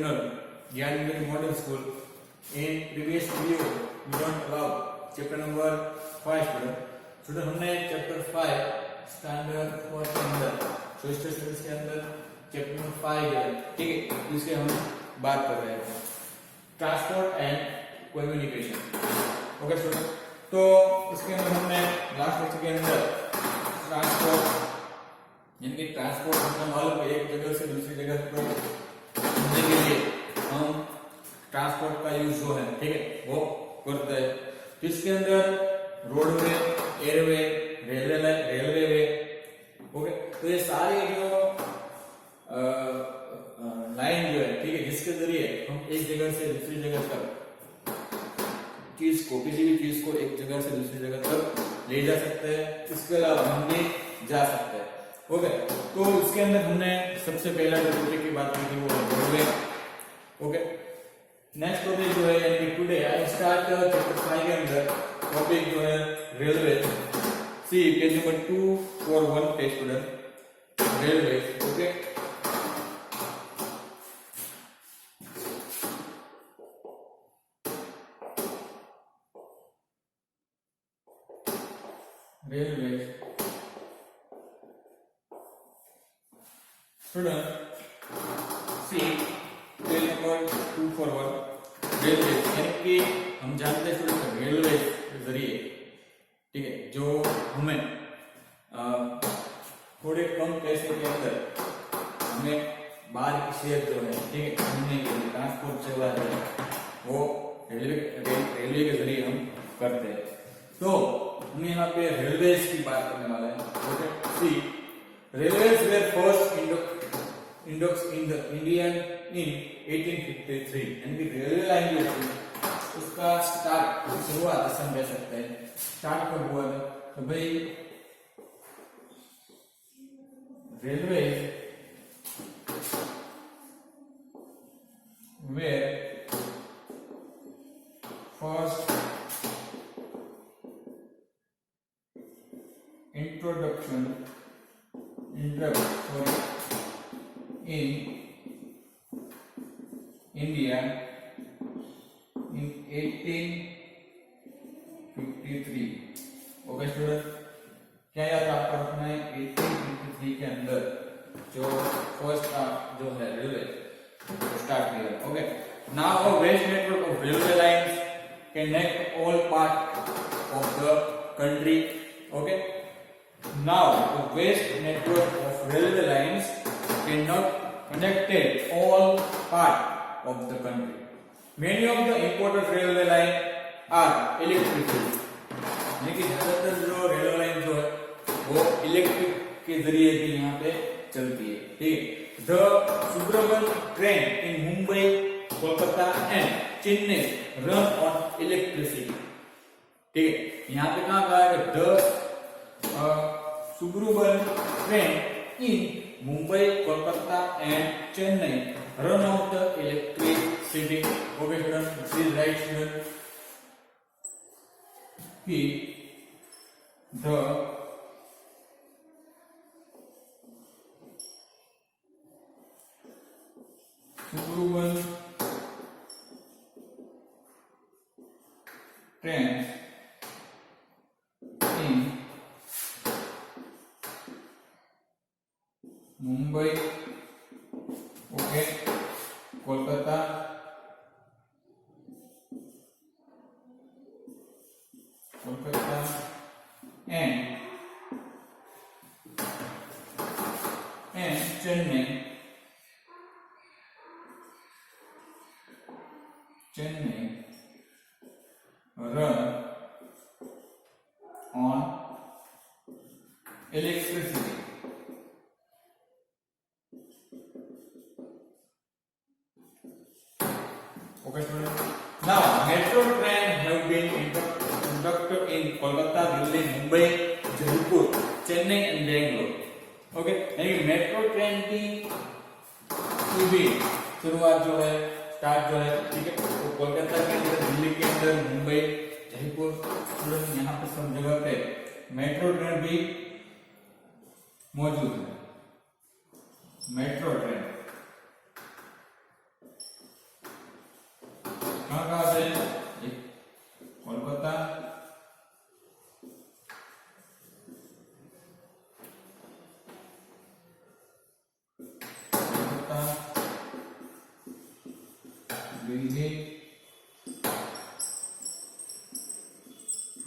channel Gyan Model School. In previous video, we don't allow chapter number 5 student. Student हमने chapter 5 standard 4 के अंदर social studies के अंदर chapter number 5 है, ठीक है, इसके हम बात कर रहे हैं transport and communication. Okay student, तो इसके अंदर हमने लास्ट लेक्चर के अंदर ट्रांसपोर्ट यानी कि ट्रांसपोर्ट मतलब मालूम है एक जगह से दूसरी जगह पर जाने के लिए हम ट्रांसपोर्ट का यूज जो है, ठीक है, वो करते हैं। इसके अंदर रोडवे, एयरवे, रेलवे वे, ओके, तो ये सारे जो लाइन जो है, ठीक है, जिसके जरिए हम एक जगह से दूसरी जगह तक चीज को, किसी भी चीज को एक जगह से दूसरी जगह तक ले जा सकते हैं, इसके अलावा हम भी जा सकते हैं। ओके, तो इसके अंदर हमने सबसे पहला जो टॉपिक की बात की थी वो रोडवे। ओके, नेक्स्ट टॉपिक जो है यानी कि टुडे आई स्टार्ट चैप्टर 5 के अंदर टॉपिक जो है रेलवे। सी पेज नंबर 241 पे student railway. Okay, railway student सी पेज नंबर 241 रेलवे यानी कि हम जानते हैं स्टूडेंट रेलवे के जरिए, ठीक है, जो हमें थोड़े कम पैसे के अंदर हमें बाहर की शहर जो है, ठीक है, घूमने के लिए ट्रांसपोर्ट सेवा है वो रेलवे के जरिए हम करते हैं। तो हम यहाँ पे रेलवेज की बात करने वाले हैं। Okay, see railways were first inducts in the Indian in 1853 यानी कि रेलवे लाइन जो थी उसका स्टार्ट, शुरुआत ऐसा हम कह सकते हैं, स्टार्ट कब हुआ था? तो भाई railway were first introduction in India in 1853। Okay student, क्या याद आपको रखना है 1853 के अंदर जो फर्स्ट जो है रेलवे स्टार्ट किया। Okay, now a vast network of railway lines connect all part of the country। ओके, now the vast network of railway lines connected all part of the country. Many of the important railway lines are electrified, यानी कि ज्यादातर जो railway line जो है वो electric के जरिए भी यहाँ पे चलती है, ठीक है। The suburban train in Mumbai, Kolkata and Chennai run on electricity, ठीक है। यहाँ पे कहाँ कहा है the suburban train in Mumbai, Kolkata and Chennai run of the electricity. Okay student, this is right student कि the suburban train in Mumbai, okay, Kolkata and Chennai run on electricity. Okay, students. Now, metro train have been conducted in Kolkata, Delhi, Mumbai, Jaipur, Chennai, and Bangalore. Okay, यानी metro train की भी शुरुआत जो है, start जो है, ठीक है, तो कोलकाता के अंदर, दिल्ली के अंदर, मुंबई, जयपुर, स्टूडेंट यहाँ पे सब जगह पे मेट्रो ट्रेन भी मौजूद है। Metro train Delhi,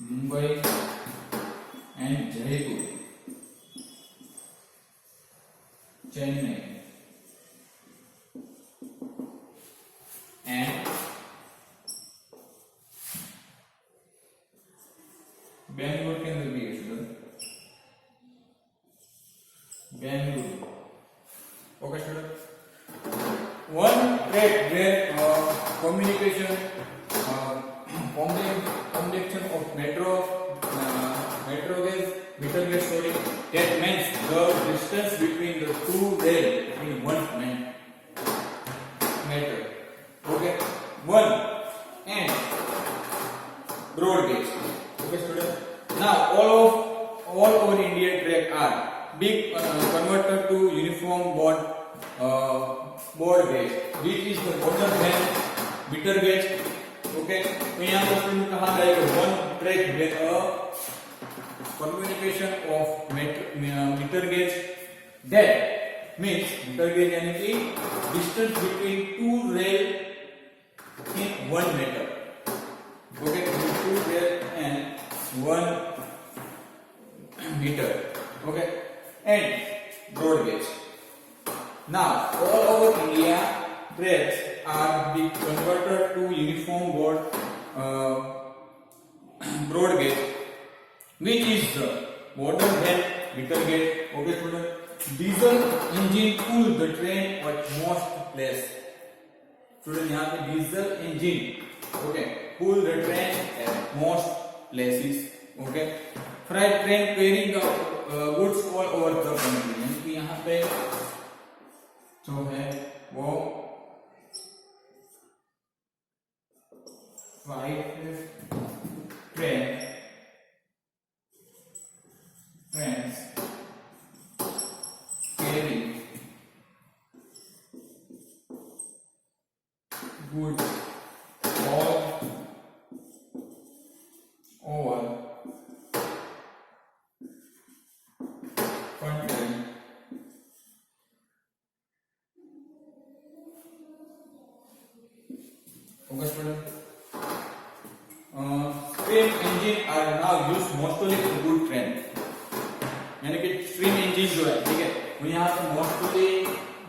Mumbai and Jaipur, Chennai and Bengaluru के अंदर भी है student, Bengaluru. Okay student, one track where communication combination of metro gauge, meter gauge, sorry, that means the distance between the two rail in 1 meter. Okay, one and broad gauge. Okay student, now all over India track are big converted to uniform board gauge, which is the bottom band meter gauge. Okay, तो यहाँ पर student कहा जाएगा one track with a communication of meter gauge, that means meter gauge यानी कि distance between two rail in 1 meter. Okay, two rail and 1 meter. Okay, and broad gauge. Now all over India tracks are being converted to uniform broad gauge, which is the bottom band meter gauge. Okay student, diesel engine pull the train at most place. Student, यहाँ पे diesel engine okay pull the train at most places. Okay, freight train carrying the goods all over the country. यानी कि यहाँ पे जो है वो freight trains carry goods all over country. Okay student, steam engine are now used mostly in good train, यानी कि stream engine जो है ठीक है वो यहाँ पे मोस्टली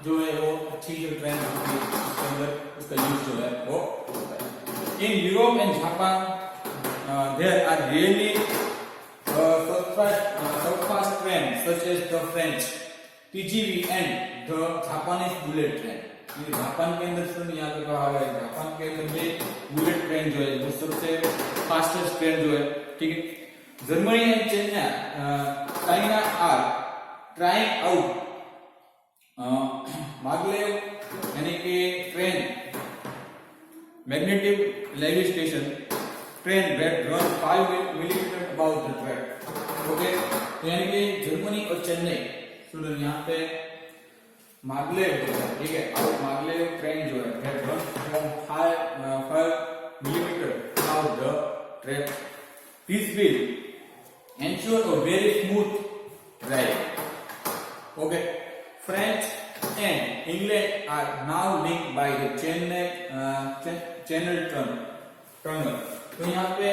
जो है वो अच्छी जो ट्रेन होती है उसके अंदर उसका यूज जो है वो होता है. In Europe and Japan there are really surfast train such as the French TGV and the Japanese bullet train. ये जापान के अंदर सुन यहाँ पे कहा है जापान के अंदर में बुलेट ट्रेन जो है वो सबसे फास्टेस्ट ट्रेन जो है ठीक है. Germany and China are trying out maglev यानी कि train magnetic levitation train that run 5 millimeter above the track. ओके, तो यानी कि जर्मनी और चेन्नई स्टूडेंट यहाँ पे maglev ठीक है, अब maglev ट्रेन जो है that run from 5 millimeter above the track. This will ensure a very smooth ride. Okay, France and England are now linked by the Channel Tunnel. तो यहाँ पे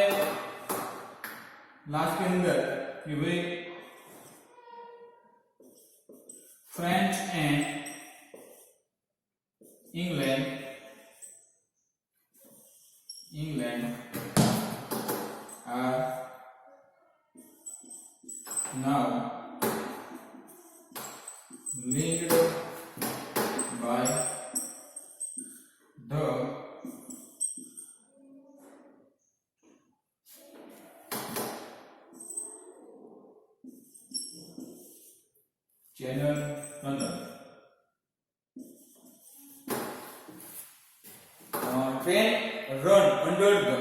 लास्ट के अंदर कि भाई French and England are now linked by the Channel Tunnel. Train run under the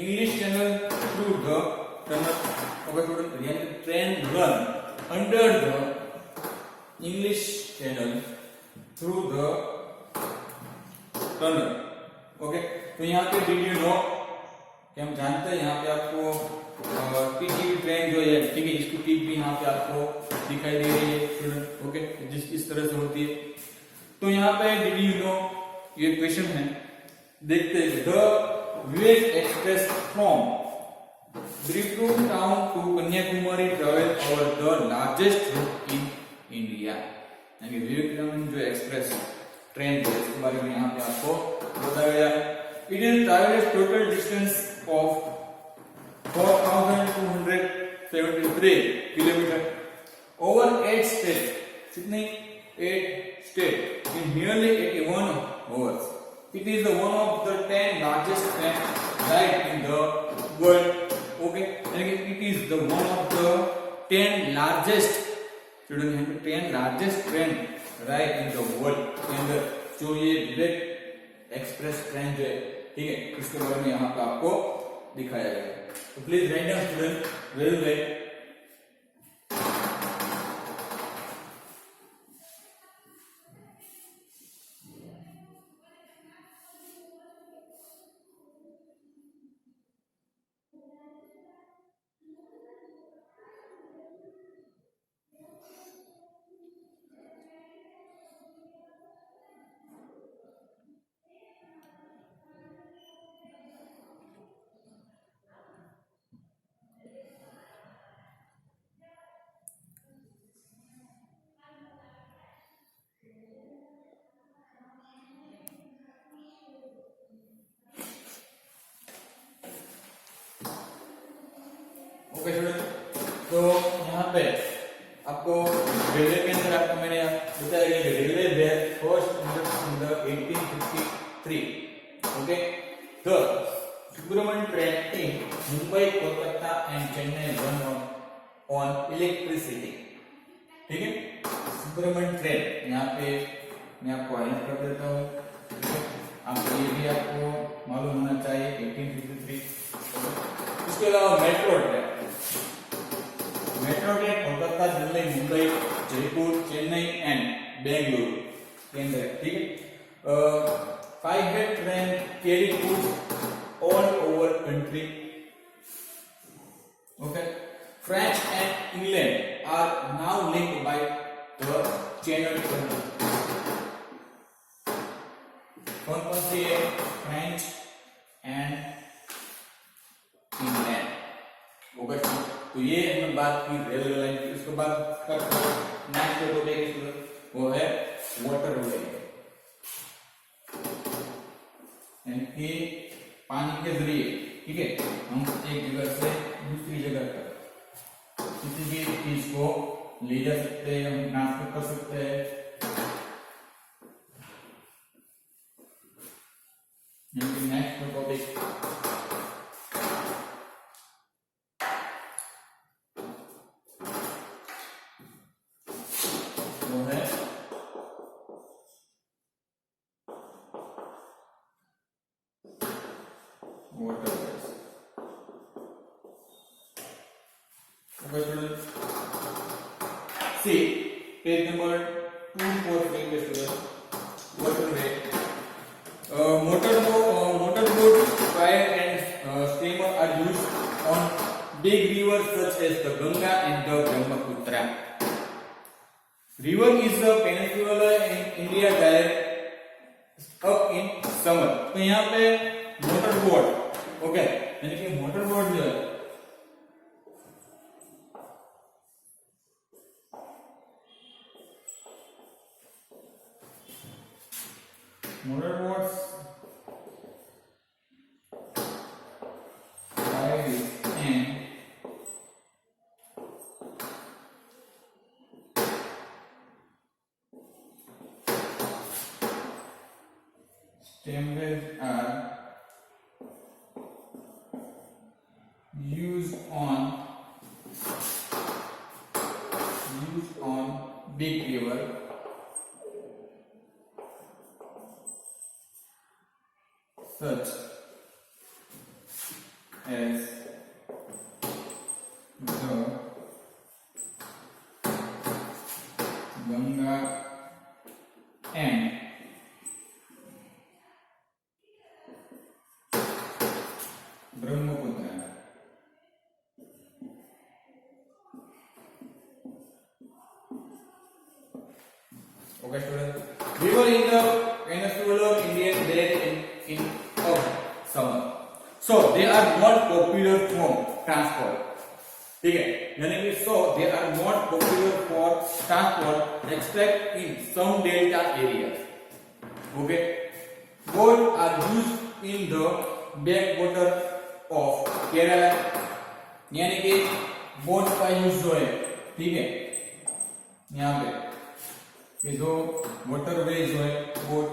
English Channel through the tunnel. Okay, student, train run under the English Channel through the tunnel. Okay, तो यहाँ पे did you know कि हम जानते हैं यहाँ पे आपको टीटीवी ट्रेन जो है ठीक है इसकी टिप भी यहाँ पे आपको दिखाई दे रही है स्टूडेंट. ओके, जिस इस तरह से होती है. तो यहाँ पे डिड यू नो ये क्वेश्चन है देखते हैं द विवेक एक्सप्रेस फ्रॉम ब्रिटू town to Kanyakumari travel over the largest route in India. यानी विवेक टाउन जो एक्सप्रेस ट्रेन है इसके बारे में यहाँ पे आपको बताया गया। It is travels total distance of 4273 kilometre over 8 state. कितने? 8 state in nearly 81 hours. It is the one of the 10 largest train ride in the world. Okay, it is the one of the 10 largest student 10 largest train ride in the world के अंदर जो ये विवेक express train जो है, ठीक है, इसके बारे में यहाँ पे आपको दिखाया गया। तो please write down student, very well. Okay student, तो यहाँ पे आपको रेलवे के अंदर आपको मैंने बताया गया कि railway were first in the 1853। Okay, तो suburban train in Mumbai, Kolkata and Chennai run on electricity. ठीक है, सुब्रमण्यम ट्रेन यहाँ पे मैं आपको हाईलाइट कर देता हूँ। आपको ये भी आपको मालूम होना चाहिए 1853। इसके अलावा metro train Kolkata, Delhi, Mumbai, Jaipur, Chennai and Bengaluru के अंदर। ठीक है, 5 head train carry goods all over country. Okay, France and England are now linked by the channel tunnel. कौन सी है? France and England. ओके, तो ये हमने बात की रेलवे लाइन की। उसके बाद नेक्स्ट टॉपिक वो है वाटरवे, यानी कि पानी के जरिए, ठीक है, हम एक जगह से दूसरी जगह तक किसी भी चीज को ले जा सकते हैं, हम ट्रांसफर कर सकते हैं। Next topic waterways. Okay, students. See page number 243 students. Waterway. Motorboat, kayak and steamer are used on big rivers such as the Ganga and the Brahmaputra. River is a peninsula in India that up in summer. तो यहाँ पे motor boat, okay, यानी कि motor boat जो है motor boats and stemways are used on big river such as the Ganga and Brahmaputra. Okay, students. River in the peninsular Indian lake in so they are not popular for transport. ठीक है, यानी कि so they are not popular for transport except in some delta areas. Okay, boats are used in the backwater of Kerala. यानी कि boat का use जो है, ठीक है, यहाँ पे ये जो वाटरवे जो है boat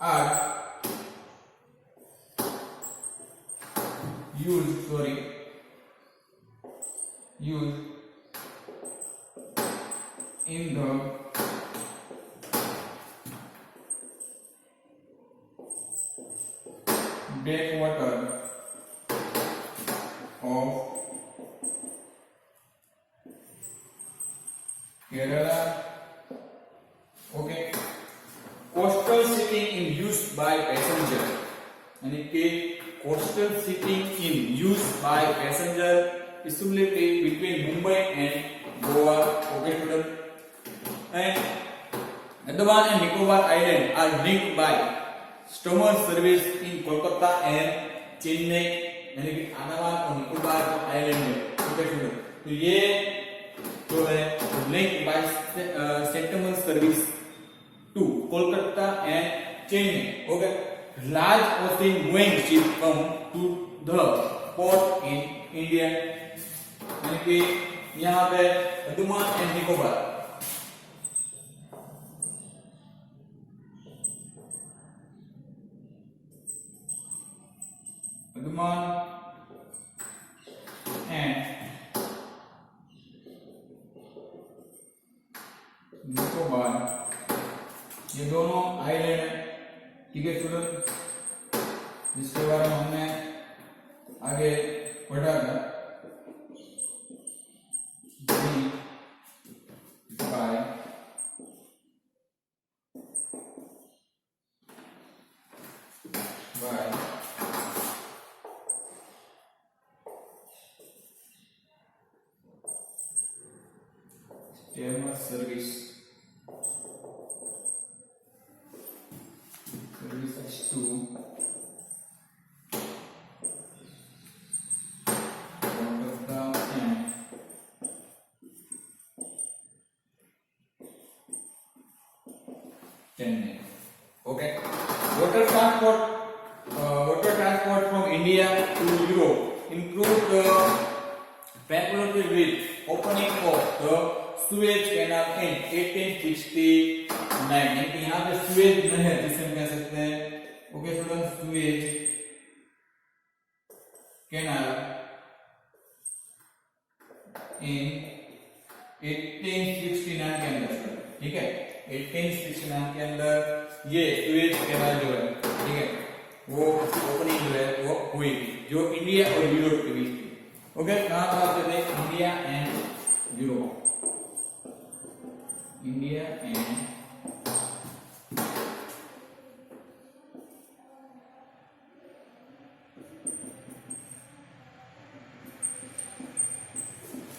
are used in the backwater of Kerala. Okay, coastal shipping in use by passenger, यानी कि coastal shipping in use by passenger is similarly between Mumbai and Goa. Okay, student. And Andaman and Nicobar Island are linked by steamer service in Kolkata and Chennai. यानी कि अंडमान और Nicobar island में, okay student, तो ये जो है link by steamer service to Kolkata and Chennai. Okay, large ocean going ship come to the port in India. यानी कि यहाँ पे Andaman and Nicobar Andaman and Nicobar ये दोनों आइलैंड है. ठीक है स्टूडेंट, जिसके बारे में हमने आगे पढ़ा था. by steamer service to Kolkata and Chennai. Okay, water transport from India to Europe include the Pampelonne Bridge opening of the Suez Canal in 1869. यानी कि यहाँ पे सुएज नहर जिसे हम कह सकते हैं. Okay student, Suez canal in 1869 के अंदर, ठीक है, 1869 के अंदर ये सुएज कैनाल जो है, ठीक है, वो ओपनिंग जो है वो हुई जो इंडिया और यूरोप के बीच थी. ओके, कहाँ पर आप देख India and Europe, India and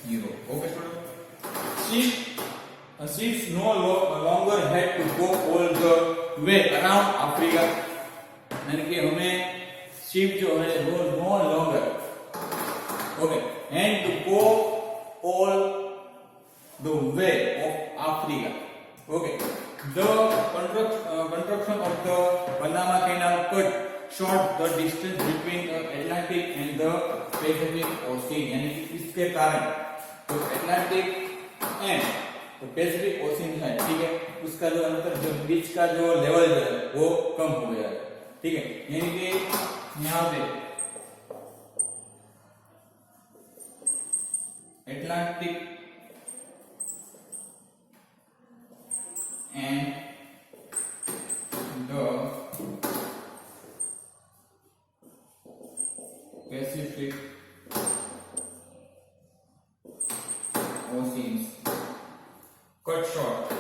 Europe. Okay, student. Ships no longer had to go all the way around Africa. यानी कि हमें शिप जो है वो no longer, okay, and to go all the way of Africa. Okay, the construction of the Panama Canal cut short the distance between the Atlantic and the Pacific Ocean. यानी कि इसके कारण तो अटलांटिक एंड तो Pacific ocean है, ठीक है, उसका जो अंतर जो बीच का जो लेवल जो है वो कम हो गया है. ठीक है, यानी कि यहाँ पे Atlantic and the Pacific oceans cut short.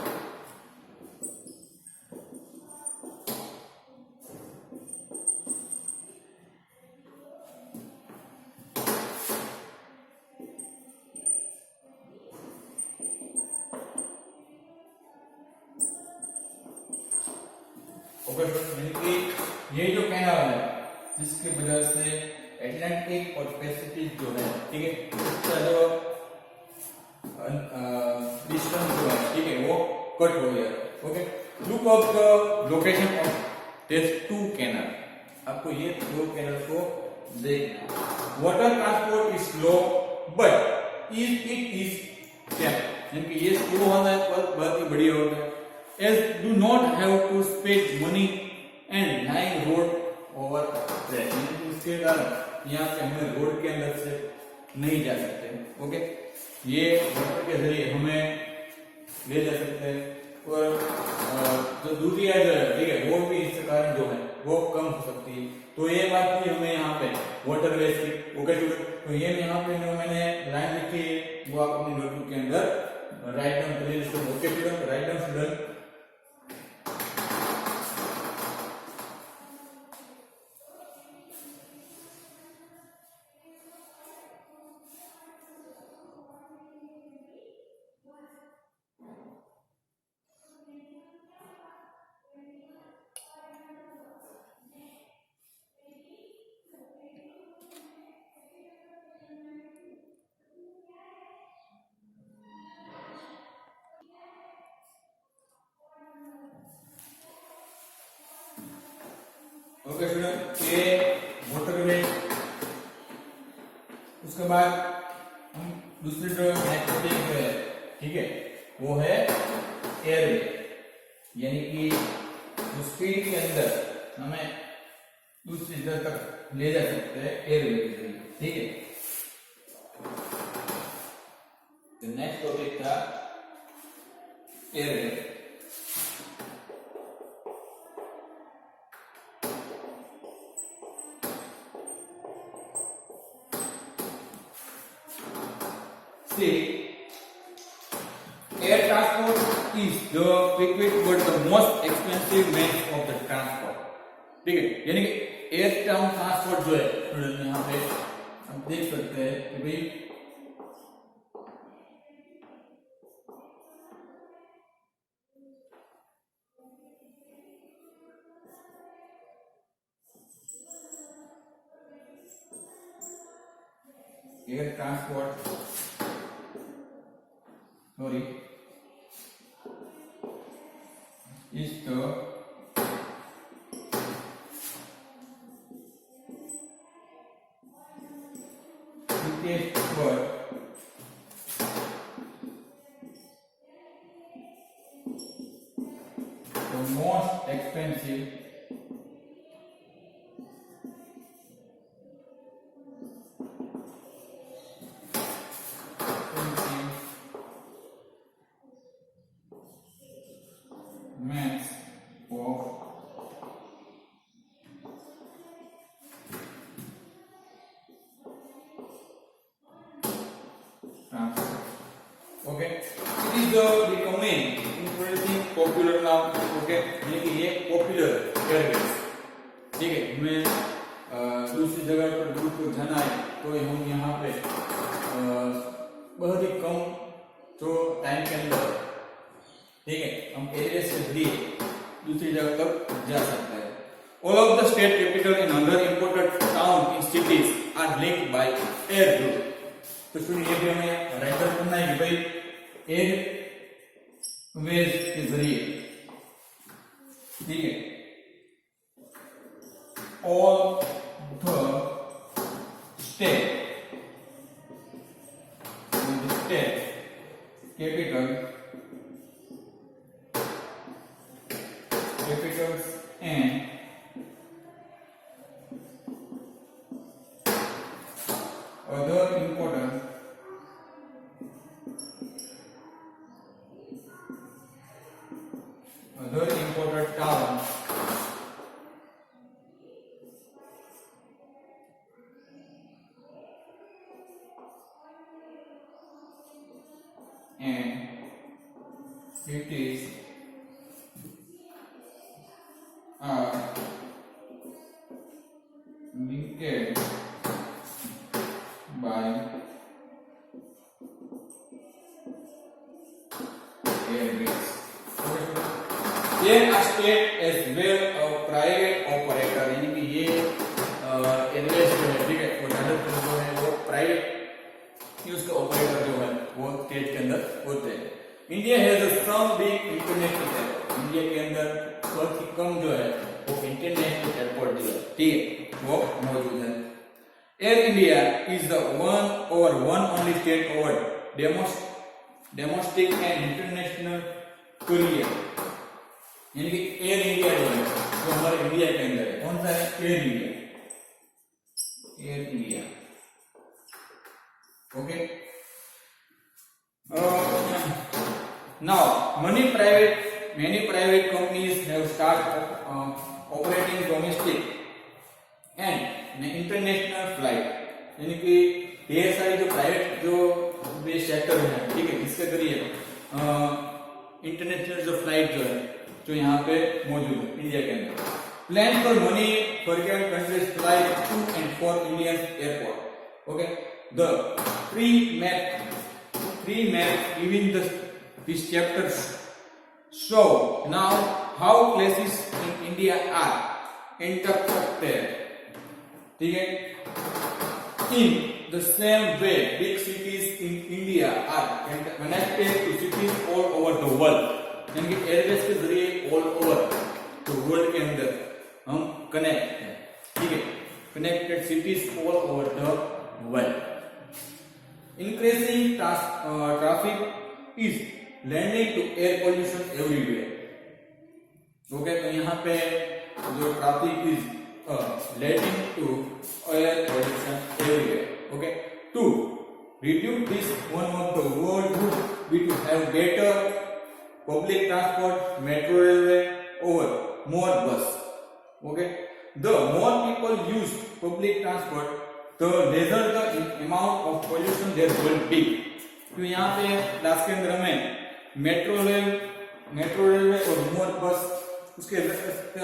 Okay, यानी कि ये जो कैनाल है जिसकी वजह से अटलांटिक और पैसिफिक जो है, ठीक है, उसका जो डिस्टेंस जो है, ठीक है, वो कट हो गया। Okay, look up the location of this two canal. आपको ये दो कैनल को देखना। Water transport is slow but it is cheap, यानी कि ये स्लो होना है पर बहुत ही बढ़िया होता है। as do not have to spend money and line road over there, इसके कारण यहाँ से हमें रोड के अंदर से नहीं जा सकते। ओके, ये वाटर के जरिए हमें ले जा सकते हैं और जो दूसरी है, ठीक है, वो भी इसके कारण जो है वो कम हो सकती है। तो ये बात भी हमें यहाँ पे वाटर वेज की। ओके स्टूडेंट, तो ये यहाँ पे जो मैंने लाइन लिखी है वो आप अपनी नोटबुक के अंदर राइट डाउन कर लीजिए। Okay student, right down student. Okay student, ये वाटरवे। उसके बाद हम दूसरी जो नेक्स्ट टॉपिक है, ठीक है, वो है एयरवे, यानी कि जो स्पीड के अंदर हमें दूसरी जगह तक ले जा सकते हैं एयरवे के जरिए, ठीक है। तो नेक्स्ट टॉपिक था airway. See, air transport is the quickest but the most expensive means of the transport, ठीक है, यानी कि एयर ट्रांसपोर्ट जो है स्टूडेंट यहाँ पे हम देख सकते हैं कि भाई air transport is the quickest but the most expensive means of transport. Okay, it is the becoming increasing popular now. Okay, यानी कि ये पॉपुलर एयरवेज, ठीक है, हमें दूसरी जगह पर दूर को जाना है तो हम यहाँ पे बहुत ही कम जो टाइम के अंदर, ठीक है, हम एयरवे से भी दूसरी जगह तक जा सकते हैं। All of the state capital and other important town in cities are linked by air route. तो सुनिए, ये भी हमें राइट डाउन करना है कि भाई एयरवेज के जरिए, ठीक है, all the state capital capitals and other important towns and cities are linked by airways. They are state as well a private operator, यानी कि ये एयरवेज जो है, ठीक है, वो ज्यादातर जो है वो प्राइवेट यूज का ऑपरेटर जो है वो स्टेट के अंदर होते हैं। India has a some big international airport, India के अंदर बहुत ही कम जो है वो इंटरनेशनल एयरपोर्ट जो है, ठीक है, वो मौजूद है। Air India is the one only state over domestic and international courier, यानी कि एयर इंडिया जो है वो हमारे इंडिया के अंदर है। कौन सा है? Air India, air India, okay. Now many private companies have started operating domestic and international flight, यानी कि ढेर सारी जो प्राइवेट जो सेक्टर है, ठीक है, जिसके जरिए इंटरनेशनल जो फ्लाइट जो है जो यहाँ पे मौजूद है इंडिया के अंदर। Plan for many foreign countries flight to and for Indian airport, okay. The three maps giving this chapter show now how places in India are interconnected, ठीक है। In the same way, big cities in India are connected to cities all over the world, यानी कि Airways के जरिए all over the world के अंदर हम connect हैं, ठीक है, connected cities all over the world. Increasing traffic is leading to air pollution everywhere. Okay, तो यहाँ पे जो traffic is leading to air pollution everywhere. Okay, to reduce this, one of the world would be to have better public transport, metro railway over more bus. Okay, the more people use public transport, तो lesser the amount of pollution there will be. तो यहाँ पे class के अंदर हमें metro railway और मोर बस, उसके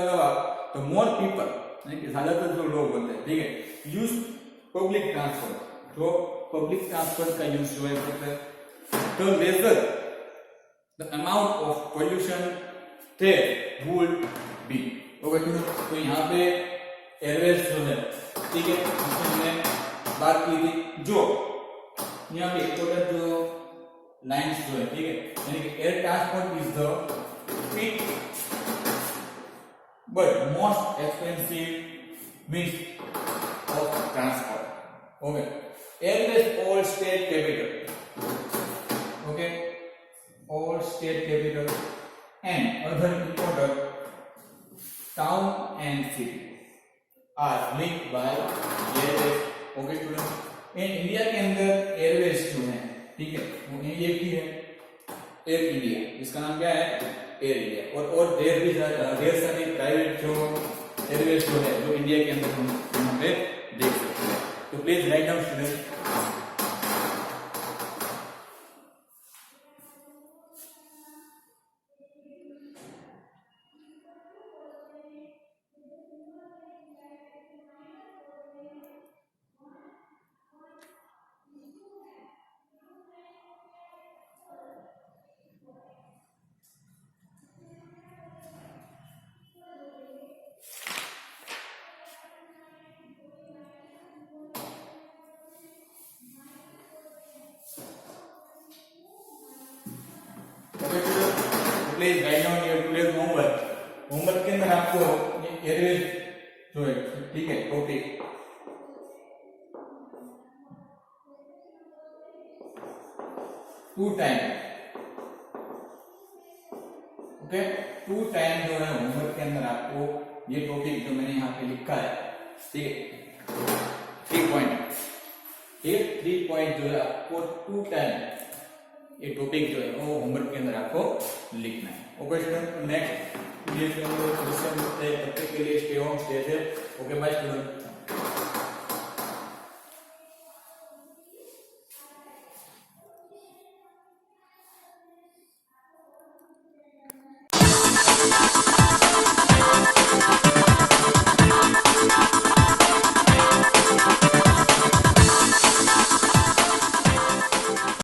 अलावा तो मोर पीपल, यानी कि ज्यादातर जो लोग होते हैं, ठीक है, यूज पब्लिक ट्रांसपोर्ट, तो पब्लिक ट्रांसपोर्ट का यूज जो है करते हैं, तो lesser the amount of pollution there would be. Okay, तो यहाँ पे एयरवेज जो है, ठीक है, हमने बात की थी जो यहाँ पे इम्पोर्टेंट जो लाइंस जो है, ठीक है, यानी कि air transport is the quick but most expensive means of transport. Okay, Airways all state capital, okay, all state capital and other important town and city are linked by airways. Okay student, in India के अंदर Airways जो है, ठीक है, वो एक ही है, air India, इसका नाम क्या है? Air India. और ढेर सारी प्राइवेट जो एयरवेज जो है जो इंडिया के अंदर हम यहाँ पे देख सकते हैं। तो please write down student. Please write down your today's homework के अंदर आपको एयरवेज जो है, ठीक है, topic to time, okay, to time जो है होमवर्क के अंदर आपको ये टॉपिक जो मैंने यहाँ पे लिखा है, ठीक है, 3 पॉइंट, ठीक है, 3 पॉइंट जो है आपको टू टाइम ये टॉपिक जो है वो होमवर्क के अंदर आपको लिखना है। ओके स्टूडेंट, नेक्स्ट वीडियो के अंदर क्वेश्चन मिलते हैं, तब तक के लिए stay home stay safe. Okay bye student.